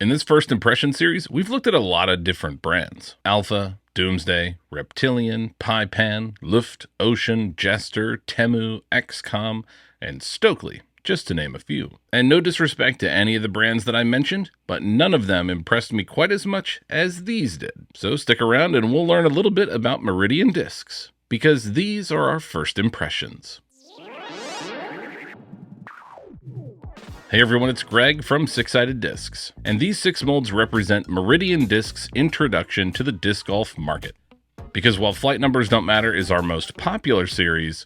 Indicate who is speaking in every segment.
Speaker 1: In this first impression series, we've looked at a lot of different brands. Alpha, Doomsday, Reptilian, Paipan, Luft, Ocean, Jester, Temu, XCOM, and Stokely, just to name a few. And no disrespect to any of the brands that I mentioned, but none of them impressed me quite as much as these did. So stick around and we'll learn a little bit about Meridian Discs, because these are our first impressions. Hey everyone, it's Greg from Six Sided Discs, and these 6 molds represent Meridian Discs' introduction to the disc golf market. Because while Flight Numbers Don't Matter is our most popular series,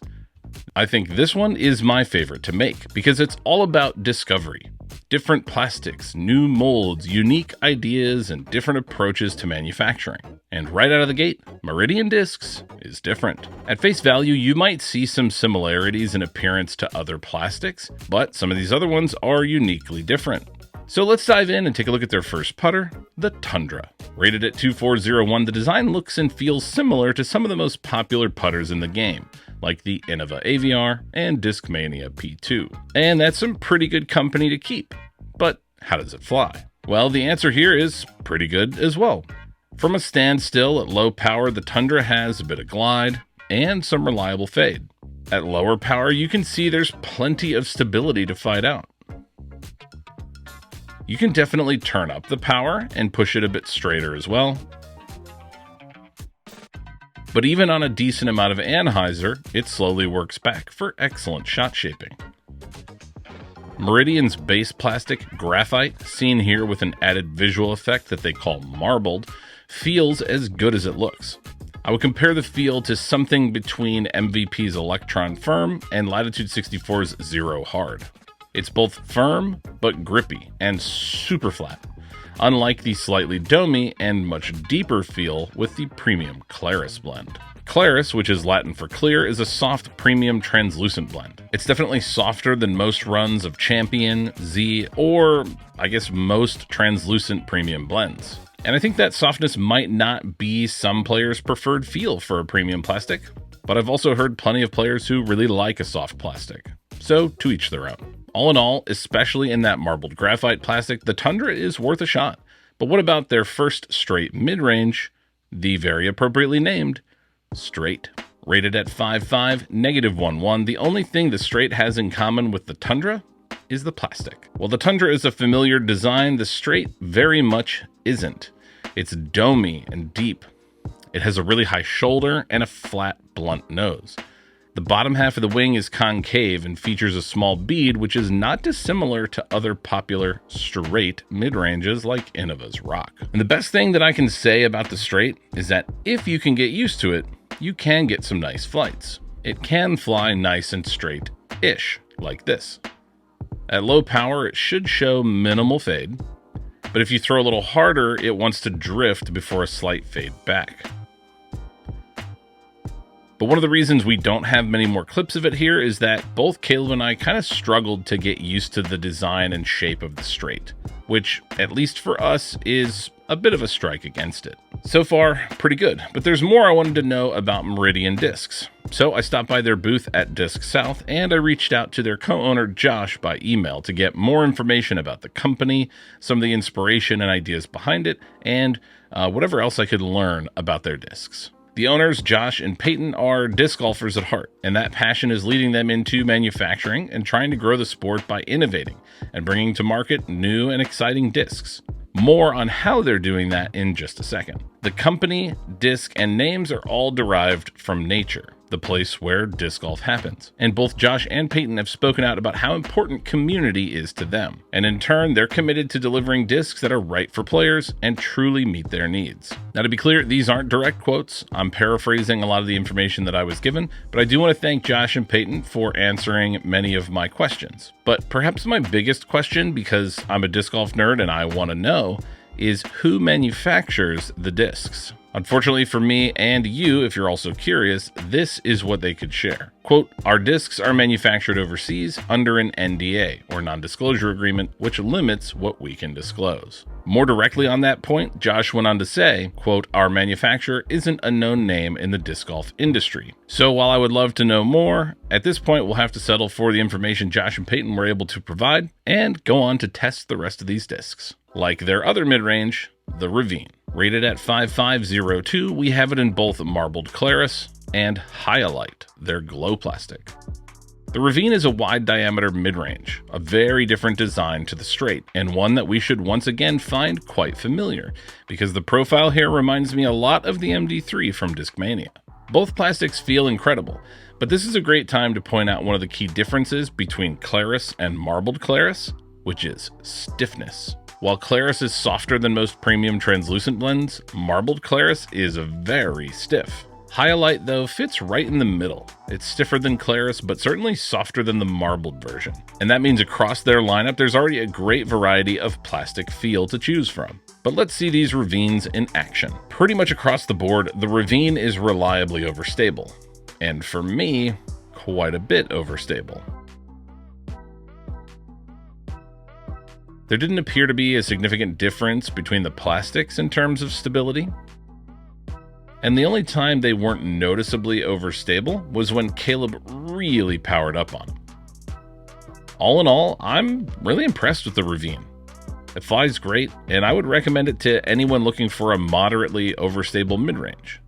Speaker 1: I think this one is my favorite to make because it's all about discovery. Different plastics, new molds, unique ideas, and different approaches to manufacturing. And right out of the gate, Meridian Discs is different. At face value, you might see some similarities in appearance to other plastics, but some of these other ones are uniquely different. So let's dive in and take a look at their first putter, the Tundra. Rated at 2401, the design looks and feels similar to some of the most popular putters in the game, like the Innova AVR and Discmania P2. And that's some pretty good company to keep. But how does it fly? Well, the answer here is pretty good as well. From a standstill at low power, the Tundra has a bit of glide and some reliable fade. At lower power, you can see there's plenty of stability to fight out. You can definitely turn up the power and push it a bit straighter as well. But even on a decent amount of anhyzer, it slowly works back for excellent shot shaping. Meridian's base plastic, graphite, seen here with an added visual effect that they call marbled, feels as good as it looks. I would compare the feel to something between MVP's Electron Firm and Latitude 64's Zero Hard. It's both firm but grippy and super flat, unlike the slightly domey and much deeper feel with the premium Claris blend. Claris, which is Latin for clear, is a soft premium translucent blend. It's definitely softer than most runs of Champion, Z, or I guess most translucent premium blends. And I think that softness might not be some players' preferred feel for a premium plastic, but I've also heard plenty of players who really like a soft plastic. So to each their own. All in all, especially in that marbled graphite plastic, the Tundra is worth a shot. But what about their first Strait mid-range, the very appropriately named Strait? Rated at 5.5, -1.1, the only thing the Strait has in common with the Tundra is the plastic. While the Tundra is a familiar design, the Strait very much isn't. It's domey and deep. It has a really high shoulder and a flat, blunt nose. The bottom half of the wing is concave and features a small bead, which is not dissimilar to other popular straight mid-ranges like Innova's Rock. And the best thing that I can say about the Strait is that if you can get used to it, you can get some nice flights. It can fly nice and straight-ish, like this. At low power, it should show minimal fade, but if you throw a little harder, it wants to drift before a slight fade back. But one of the reasons we don't have many more clips of it here is that both Caleb and I kind of struggled to get used to the design and shape of the Strait, which, at least for us, is a bit of a strike against it. So far, pretty good, but there's more I wanted to know about Meridian Discs. So I stopped by their booth at Disc South, and I reached out to their co-owner Josh by email to get more information about the company, some of the inspiration and ideas behind it, and whatever else I could learn about their discs. The owners, Josh and Peyton, are disc golfers at heart, and that passion is leading them into manufacturing and trying to grow the sport by innovating and bringing to market new and exciting discs. More on how they're doing that in just a second. The company, disc, and names are all derived from nature, the place where disc golf happens. And both Josh and Peyton have spoken out about how important community is to them. And in turn, they're committed to delivering discs that are right for players and truly meet their needs. Now, to be clear, these aren't direct quotes. I'm paraphrasing a lot of the information that I was given, but I do want to thank Josh and Peyton for answering many of my questions. But perhaps my biggest question, because I'm a disc golf nerd and I want to know, is who manufactures the discs? Unfortunately for me and you, if you're also curious, this is what they could share. Quote, "Our discs are manufactured overseas under an NDA, or non-disclosure agreement, which limits what we can disclose." More directly on that point, Josh went on to say, quote, "Our manufacturer isn't a known name in the disc golf industry. So while I would love to know more, at this point we'll have to settle for the information Josh and Peyton were able to provide and go on to test the rest of these discs." Like their other mid-range, the Ravine. Rated at 5502, we have it in both marbled Claris and Hyalite, their glow plastic. The Ravine is a wide diameter mid-range, a very different design to the Strait, and one that we should once again find quite familiar, because the profile here reminds me a lot of the MD3 from Discmania. Both plastics feel incredible, but this is a great time to point out one of the key differences between Claris and marbled Claris, which is stiffness. While Claris is softer than most premium translucent blends, marbled Claris is very stiff. Hyalite, though, fits right in the middle. It's stiffer than Claris, but certainly softer than the marbled version. And that means across their lineup, there's already a great variety of plastic feel to choose from. But let's see these Ravines in action. Pretty much across the board, the Ravine is reliably overstable. And for me, quite a bit overstable. There didn't appear to be a significant difference between the plastics in terms of stability. And the only time they weren't noticeably overstable was when Caleb really powered up on them. All in all, I'm really impressed with the Ravine. It flies great, and I would recommend it to anyone looking for a moderately overstable mid-range.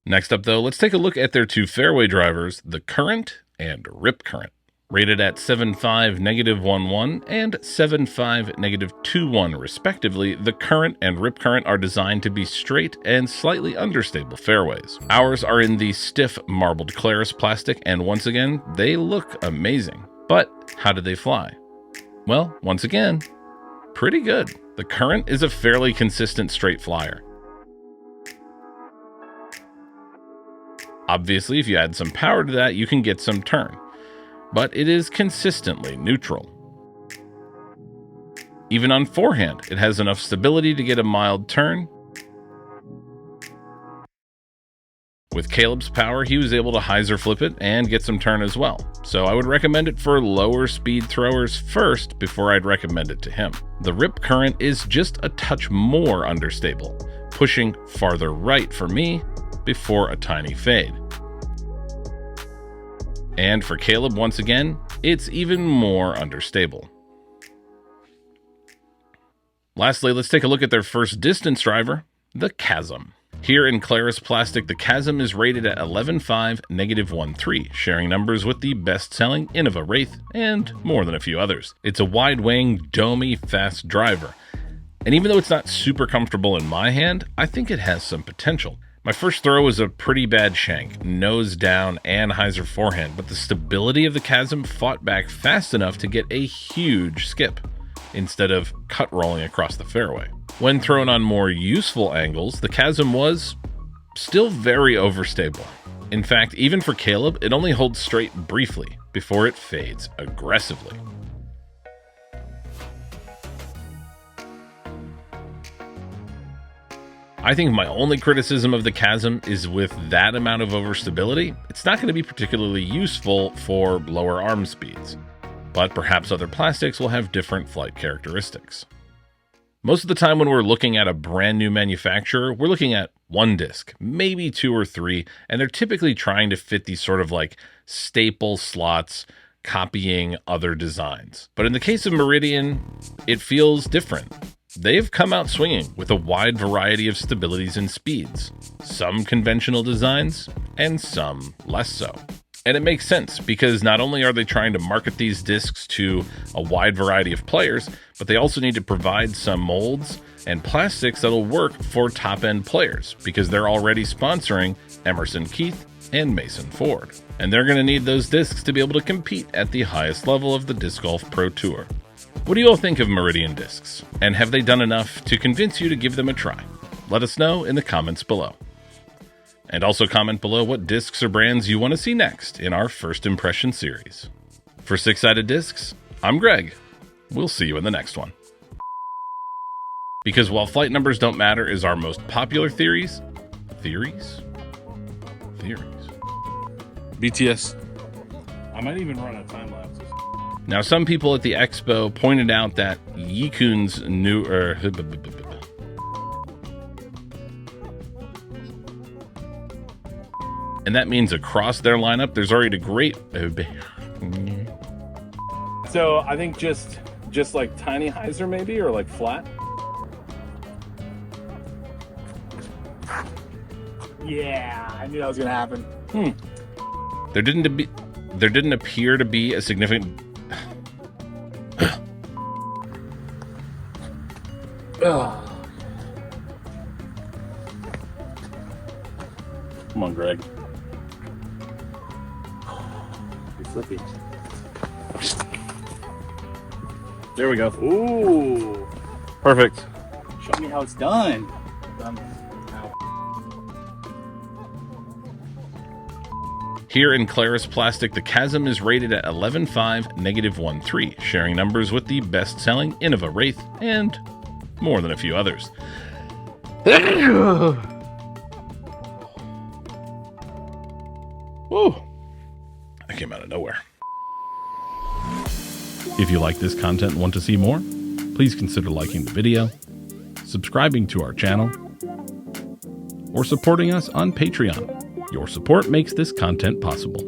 Speaker 1: Next up though, let's take a look at their two fairway drivers, the Current and Rip Current. Rated at 7.5 -11 and 7.5 -21 respectively, the Current and Rip Current are designed to be straight and slightly understable fairways. Ours are in the stiff marbled Claris plastic, and once again, they look amazing. But how do they fly? Well, once again, pretty good. The Current is a fairly consistent straight flyer. Obviously, if you add some power to that, you can get some turn, but it is consistently neutral. Even on forehand, it has enough stability to get a mild turn. With Caleb's power, he was able to hyzer flip it and get some turn as well, so I would recommend it for lower speed throwers first before I'd recommend it to him. The Rip Current is just a touch more understable, pushing farther right for me before a tiny fade. And for Caleb, once again, it's even more understable. Lastly, let's take a look at their first distance driver, the Chasm. Here in Claris plastic, the Chasm is rated at 11.5 -13, sharing numbers with the best-selling Innova Wraith and more than a few others. It's a wide-wing, domey, fast driver. And even though it's not super comfortable in my hand, I think it has some potential. My first throw was a pretty bad shank, nose down and hyzer forehand, but the stability of the Chasm fought back fast enough to get a huge skip, instead of cut rolling across the fairway. When thrown on more useful angles, the Chasm was still very overstable. In fact, even for Caleb, it only holds straight briefly before it fades aggressively. I think my only criticism of the Chasm is with that amount of overstability, it's not going to be particularly useful for lower arm speeds, but perhaps other plastics will have different flight characteristics. Most of the time when we're looking at a brand new manufacturer, we're looking at one disc, maybe two or three, and they're typically trying to fit these sort of like staple slots, copying other designs. But in the case of Meridian, it feels different. They've come out swinging with a wide variety of stabilities and speeds, some conventional designs and some less so. And it makes sense because not only are they trying to market these discs to a wide variety of players, but they also need to provide some molds and plastics that'll work for top-end players because they're already sponsoring Emerson Keith and Mason Ford. And they're going to need those discs to be able to compete at the highest level of the Disc Golf Pro Tour. What do you all think of Meridian Discs? And have they done enough to convince you to give them a try? Let us know in the comments below. And also comment below what discs or brands you want to see next in our First Impression series. For Six Sided Discs, I'm Greg. We'll see you in the next one. Because while flight numbers don't matter is our most popular theories.
Speaker 2: BTS. I might even run a time lapse.
Speaker 1: Now, some people at the expo pointed out that Yikun's new And that means across their lineup, there's already a great...
Speaker 2: So I think just like tiny hyzer maybe, or like flat.
Speaker 3: Yeah, I knew that was gonna happen.
Speaker 1: There didn't appear to be a significant...
Speaker 2: Come on, Greg.
Speaker 3: You're flippy.
Speaker 2: There we go.
Speaker 3: Ooh,
Speaker 2: Perfect.
Speaker 3: show me how it's done.
Speaker 1: Here in Claris Plastic, the Chasm is rated at 11.5, -1.3, sharing numbers with the best-selling Innova Wraith and more than a few others. Whoa, that came out of nowhere. If you like this content and want to see more, please consider liking the video, subscribing to our channel, or supporting us on Patreon. Your support makes this content possible.